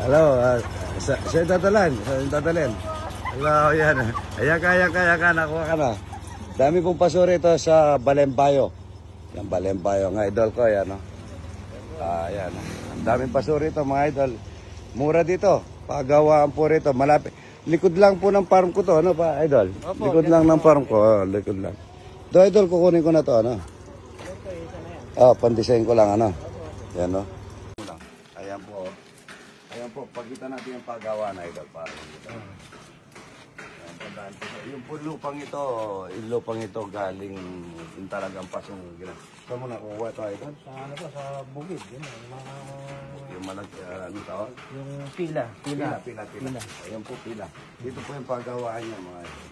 Hello, siya tatalan. Hello, yan. Ayan ka, nakuha ka na. Dami pong paso rito sa Balembayo. Yan, Balembayo, nga idol ko, yan, no? Ayan, ang daming paso rito, mga idol. Mura dito, pagawaan po rito, malapit. Likod lang po ng farm ko to, ano pa, idol? Opo, likod lang ng farm ko, likod lang. Do, idol, kukunin ko na to, ano? Pandesign ko lang, ano? Yan, no? Ayan po. Ayan po, pagkita natin yung paggawa na idol. Yung po lupang ito galing yung talagang pasong ginagawa. Saan mo nakukuha ito idol? Sa ano po, sa bukid. Yung ano tawag? Yung pila. Ayan po, pila. Dito po yung paggawaan niya mga idol.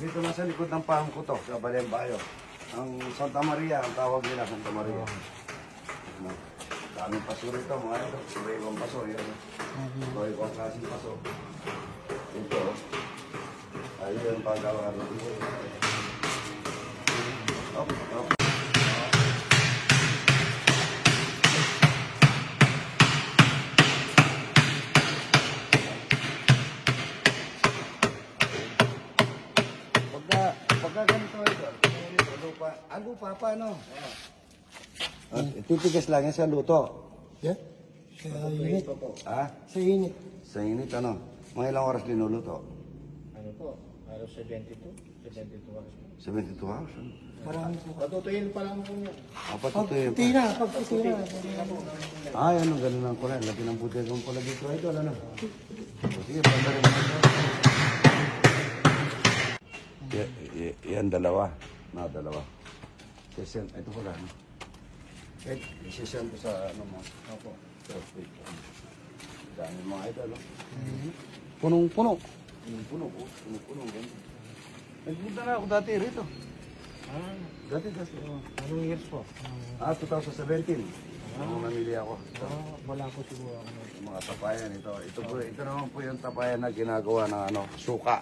Dito na sa likod ng farm ko to, sa Balembayo. Ang Santa Maria, ang tawag nila, Santa Maria. Daming paso rito, mga ito. Iba-ibang paso, yun. Iba-ibang klaseng paso. Ito. Ayun yung paggawa rito. Okay. Pagka ganito ito, lupa paano? Titigas lang yan sa luto. Yeah? Sa init. Ha? Sa init. Sa init, ano? Mga ilang oras linuluto? Ano po? Halos 72 hours. 72 hours? Marami po. Patutuyin pa lang po niya. Patutuyin pa. Pagputi na. Ano, ganun lang ko na. Lagi ng butil kong pala dito. Idol, ano? Sige, panda rin mo. Yan, dalawa. Dalawa. Ito pala, ano? Isisyan ko sa ano mo. Opo. Dami mga ito, no? Punong-puno. Punong-puno. Nagpunta na ako dati rito. Dati. Anong years po? 2017. Nung namili ako. Wala po siguro ako. Mga tapayan ito. Ito naman po yung tapayan na ginagawa ng ano, suka.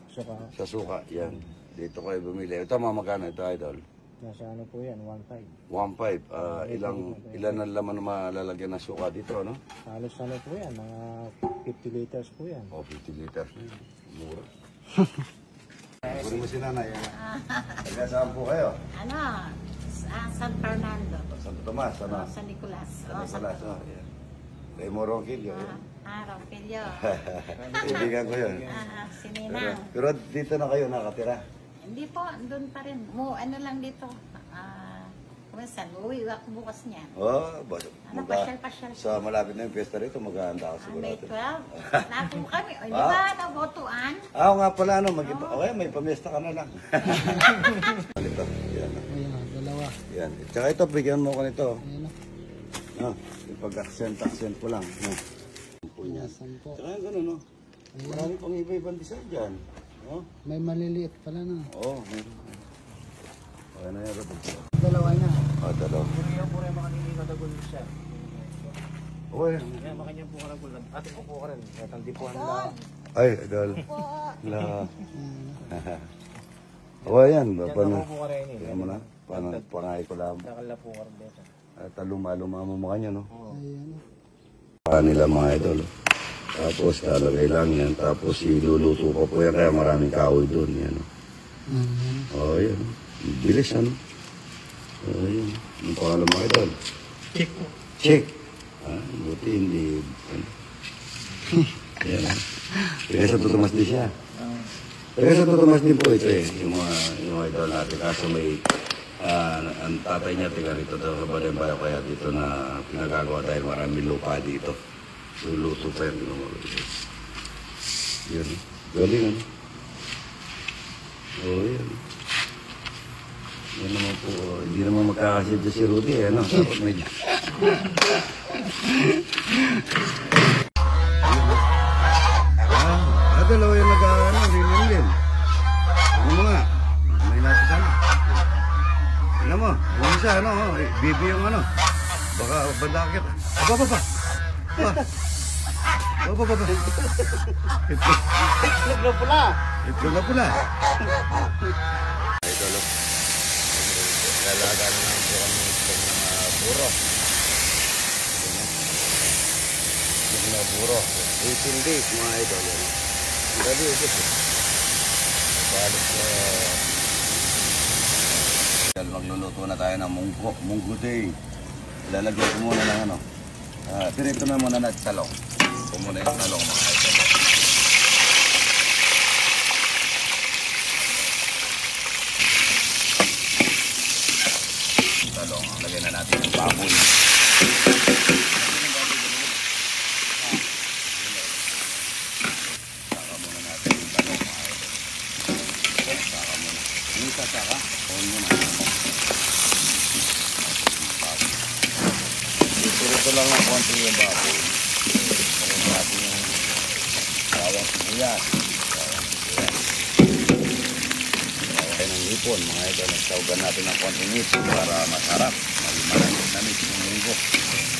Suka. Sa suka, yan. Dito kayo bumili. Ito magkano ito, idol? Nasa ano po yan, 1.5. 1.5. Ilan na laman na malalagyan ng suka dito, no? Halos ano po yan, mga 50 liters po yan. 50 liters. Mura. Kunin mo si nanay. Saan po kayo? San Fernando. Santo Tomas, ano? San Nicolas. San Nicolas, Kay Moro Ronquillo. Ronquillo. Kaibigan ko yun. Si Ninang. Pero dito na kayo nakatira? Hindi po, doon pa rin. Ano lang dito. Kuminsan, uwi ako bukas niyan. Pasyal-pasyal. Sa malapit na yung piyesta rito, maghahanda ako siguro. May 12. Nato kami. Di ba, nabotuan? Nga pala, okay, may pamiesta ka na lang. Ito, yan. Dalawa. Yan. Tsaka ito, bigyan mo ko nito. Yung pag-accent ko lang. Tsaka yung gano'n, no? Marami pang iba-ibang design dyan. May maliliit pala na. Meron. Okay na yan. Dalawa na. Dalawa. Puro yung makakadagol siya. Okay. Kaya makanya po ka nagul. Ate ko po ka rin. Tandipuan lang. Ay, idol. Okay yan. Paano? Po ka rin. Tingnan mo na. Pangay ko lang. Nakala po ka rin dito. At luma-luma mo mukha niya, no? Nila mga idol. Tapos lalagay lang yan. Tapos iluluto ko po yan. Kaya maraming kahoy doon. Yan. Yan. Bilis, ano? Yan. Ang pangalan mga idol? Chick. Buti hindi. Yan. Kaya sa tutumas din siya. Kaya sa tutumas din po ito yung mga idol natin. Kaso may ang tatay niya tiga rito sa Balembayo. Kaya dito na pinagagawa dahil maraming lupa dito. Luluto pa yan. Yan. Galing, ano? Yan. Yan naman po. Hindi naman magkakasidya si Rudy, ano? Tapos medyo. Dalawa yung rin. Ano mo nga? May napisan. Ano mo? Ano siya, ano? Bibi yung ano? Baka bandakit. Ba. Itlog na pula. Idol. Lalaga na lang po kami ng mga buro. Naburo. 18 days mga idol. Yan. Ang gabi ubos eh. Balik magluluto na tayo ng munggo day. Ilalagyan ko muna ng ano. Pirito na muna natin talong. Ito muna yung talong mga idol. Talong. Lagyan na natin yung baboy. Saka muna natin yung talong mga idol. Saka muna. Yung sasaka. On muna. Ito lang ng konti yung baboy. Lagyan natin yung bawang sibuyas. Lagyan ng hipon mga idol. Nagsawagan natin ng konting hipon para masarap. Malamit yung munggo.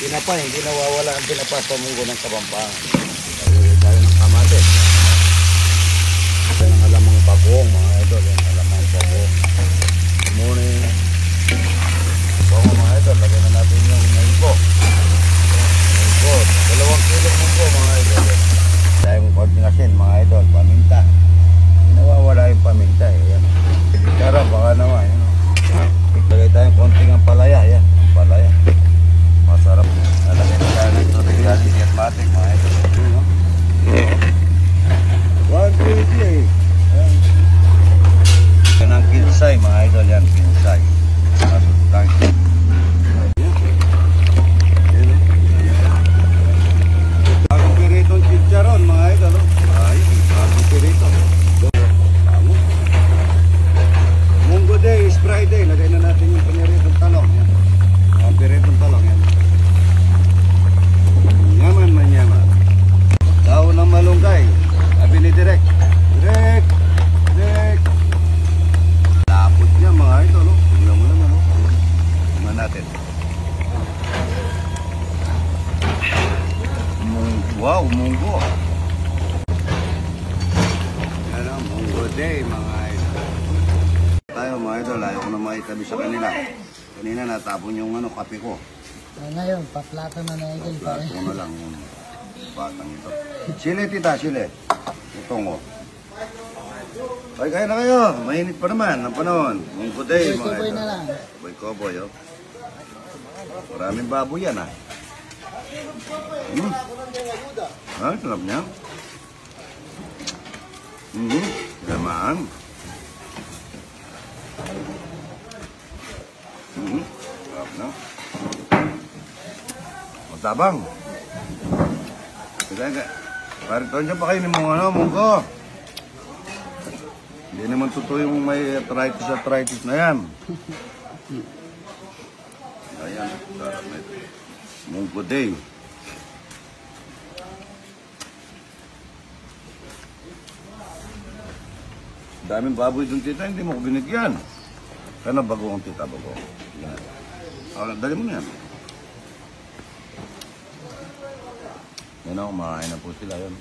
Pinapay, hindi nawawala ang pinapay sa munggo ng Kabampangan. Lagyan tayo ng kamatis. Ito ng alamang bagong mga idol. Yung alamang bagong. Muna yung bagong mga idol. Lagyan na natin yung munggo. 2 kilo munggo mga idol. Tayong konting asin mga idol. Paminta. Hindi nawawala yung paminta eh. Yan. Pero baka naman. Yan. Lagay tayong konting ang palaya. Yan. Ang palaya. Masarap. Nalagay na tayo ng tubig galing at matik mga idol. 1 kg eh. Yan ang kinsay mga idol. Yan kinsay. Masutang. Bagong piritong chicharon mga idol. Ayun. Bagong pirito. Munggo day is Friday. Lagay na natin yung piniritong talong. Yan. Ang piritong talong yan. Yaman man yaman. Daon ng malunggay. Sabi ni Direk. Direk! Direk! Lapot niya mga idol. Tingnan mo naman. Tingnan natin. Wow, munggo. Yan ang munggo day mga idol. Tayo mga idol, ayaw ko na maitabi sa kanila. Kanina natapon yung kape ko. Ngayon, paplato na na idol pa Plato na lang yung batang ito. Sile tita, sile. Utong o. Ay, kaya na kayo. Mainit pa naman ang panahon. Munggo day mga Koboy idol. na lang. Koboy oh. Maraming baboy yan ah. Ah, sarap niya. Lamaan. Sarap na. Matabang. Parito niya pa kayo ni munggo. Hindi naman totoo yung may arthritis na yan. Ayan, sarap na ito. Munggo day. Daming baboy dun tita, hindi mo ko binigyan. Kaya bago ang tita, bago. Dali mo na yan. Yan ako, makain na po sila yun.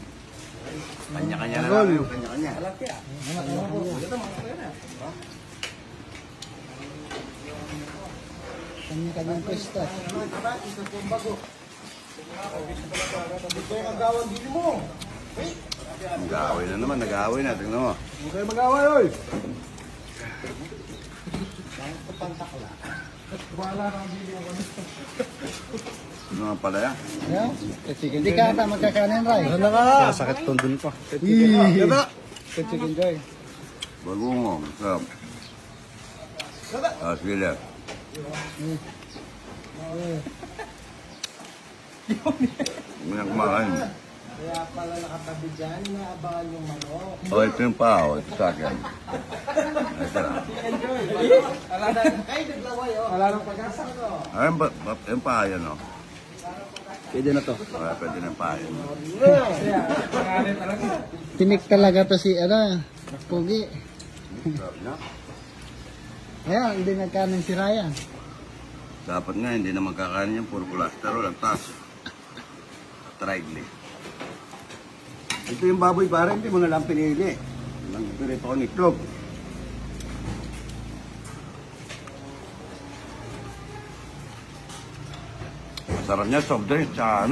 Kanya-kanya na lang yung kanya-kanya. Kanya-kanyang pwesto. Nag-aaway na naman, nag-aaway na. Tingnan mo. Huwag kayo mag-away, oy! Ano nga pala yan? Yeah? Hindi ka ata magkakanin, Ray. Ano ka? Sakit tundun pa. Chicken joy. Bagong sarap. Sila. May kumakain. Kaya pala nakatabi dyan, inaabangan yung manok. O, ito yung pao. Ito sa akin. Ito lang. Ay, naglaway, oh. Wala nang pag-asa, no? Ayun ba? Yung paa yan, o. Pwede na to. Pwede na yung paa yan. Tinik talaga to si, Pugi. Sarap na. Ayan, hindi nagkanin si Ryan. Dapat nga, hindi na magkakain yung puro cholesterol at taas. Triglyceride. Ito yung baboy para hindi mo na lang pinili. Nagpirito ko ng itlog. Masarap niya, soft drink, tsaka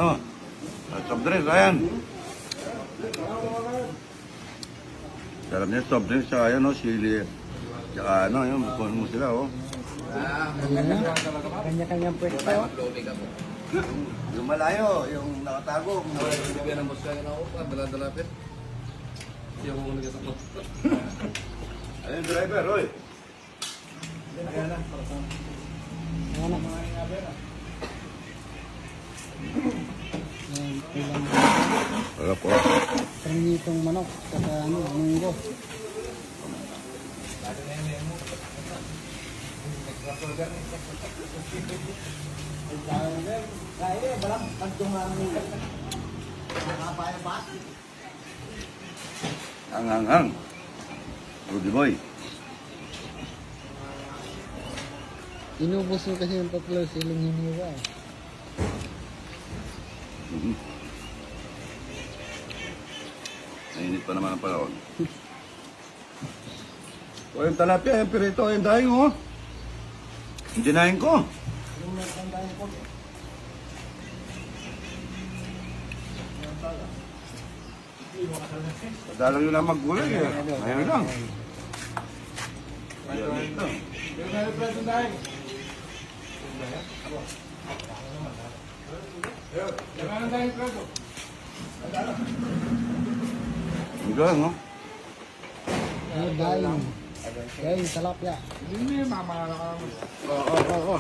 Soft drinks, ayan. Sarap niya, soft drinks, tsaka ayan, no, sili. Tsaka ano, yun, bukuhan mo sila, oh. Kanya-kanyang pwesto tayo. Yung malayo, yung nakatago. Bibigyan ng boss kaya na ako, dala-dalapit. Hindi ako muna sa boss. Ayun, driver, oy. Ayan na. Wala po. Pranitong manok. Saka ano, munggo. Ang. Rudy boy. Inubos mo kasi yung tatlo sa ilong hiniwa. Nainit pa naman ang panahon. O yung talapia, yung pirito, yung daing, oh. Yung dinaing ko. Padalang yun lang maggulay, eh. Ayun lang. Ayun ito. Ang galang, no? Ano, daing. Daing, talapya. Oo.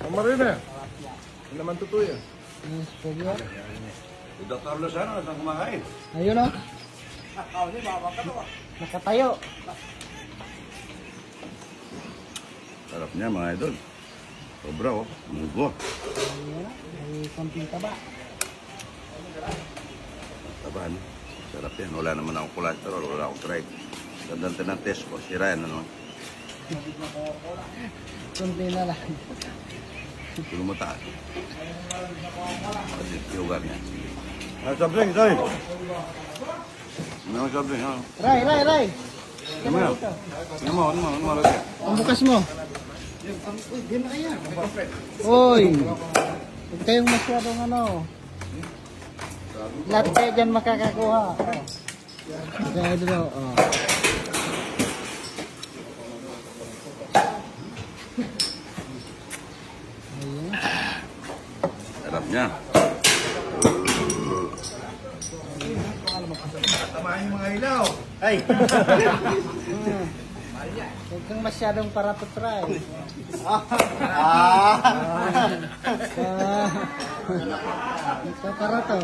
Kamarin eh. Hindi naman totoo yan. Ano, spagyo. Si Dr. Lozano, saan kumakain? Ayun o. Nakatayo. Sarap niya, mga idol. Sobra, oh. Mugo. Ayun o. May konting taba. Taban. Sarap yan. Wala naman akong cholesterol. Wala akong tribe. Gandante ng test ko. Sira yan, ano? Konti na lang. Tulong mo taas. Kasi sugar niya. Sabling, Soy. Ano sabling, ha? Ray. Ano mo? Ano mo lagi? Ang bukas mo. Uy. Huwag kayong masyadong ano. Lahat kayo dyan makakakuha. Kaya dito. Oh. Ayan. Sarap niya. Tamahin yung mga ilaw. Ay! Huwag kang masyadong paratutray. Parato.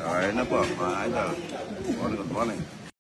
Ay na po, mga idol. Good morning.